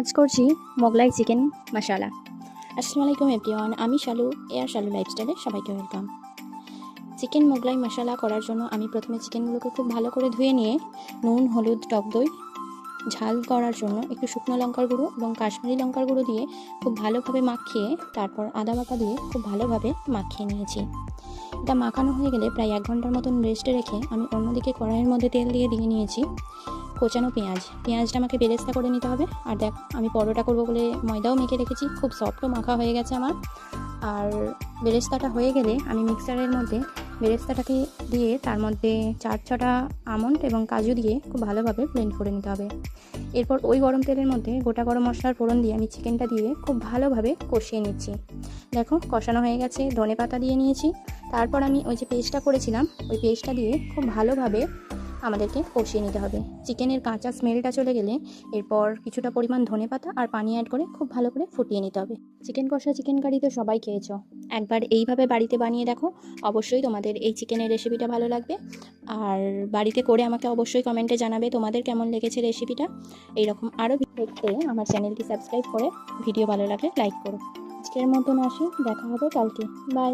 আজ করছি মোগলাই চিকেন মশালা। আসসালামু আলাইকুম এভরিওয়ান, আমি শালু, এয়ার শালু লাইফস্টাইলে সবাইকে ওয়েলকাম। চিকেন মোগলাই মশালা করার জন্য আমি প্রথমে চিকেনগুলোকে খুব ভালো করে ধুয়ে নিয়ে নুন, হলুদ, টক দই, ঝাল করার জন্য একটু শুকনো লঙ্কার গুঁড়ো এবং কাশ্মীরি লঙ্কার গুঁড়ো দিয়ে খুব ভালোভাবে মাখিয়ে তারপর আদা বাটা দিয়ে খুব ভালোভাবে মাখিয়ে নিয়েছি। এটা মাখানো হয়ে গেলে প্রায় 1 ঘন্টার মতন রেস্টে রেখে আমি অন্যদিকে কড়াইয়ের মধ্যে তেল দিয়ে নিয়েছি কোচানো পেঁয়াজটা আমাকে বেরেস্তা করে নিতে হবে। আর দেখ, আমি পরোটা করবো বলে ময়দাও মেখে রেখেছি, খুব সফটও মাখা হয়ে গেছে আমার। আর বেরেস্তাটা হয়ে গেলে আমি মিক্সারের মধ্যে বেরেস্তাটাকে দিয়ে তার মধ্যে 4-6টা আমন্ড এবং কাজু দিয়ে খুব ভালোভাবে ব্লেন্ড করে নিতে হবে। এরপর ওই গরম তেলের মধ্যে গোটা গরম মশলার ফোড়ন দিয়ে আমি চিকেনটা দিয়ে খুব ভালোভাবে কষিয়ে নিচ্ছি। দেখো, কষানো হয়ে গেছে, ধনেপাতা দিয়ে নিয়েছি। তারপর আমি ওই যে পেস্টটা করেছিলাম ওই পেস্টটা দিয়ে খুব ভালোভাবে আমাদেরকে কষিয়ে নিতে হবে। চিকেনের কাঁচা স্মেলটা চলে গেলে এরপর কিছুটা পরিমাণ ধনেপাতা আর পানি অ্যাড করে খুব ভালো করে ফুটিয়ে নিতে হবে। চিকেন কষা, চিকেন কারি তো সবাই খেয়েছো, একবার এইভাবে বাড়িতে বানিয়ে দেখো, অবশ্যই তোমাদের এই চিকেনের রেসিপিটা ভালো লাগবে। আর বাড়িতে করে আমাকে অবশ্যই কমেন্টে জানাবে তোমাদের কেমন লেগেছে রেসিপিটা। এইরকম আরও দেখতে আমার চ্যানেলটি সাবস্ক্রাইব করে ভিডিও ভালো লাগলে লাইক করো। আজকের মতন আসি, দেখা হবে কালকে। বাই।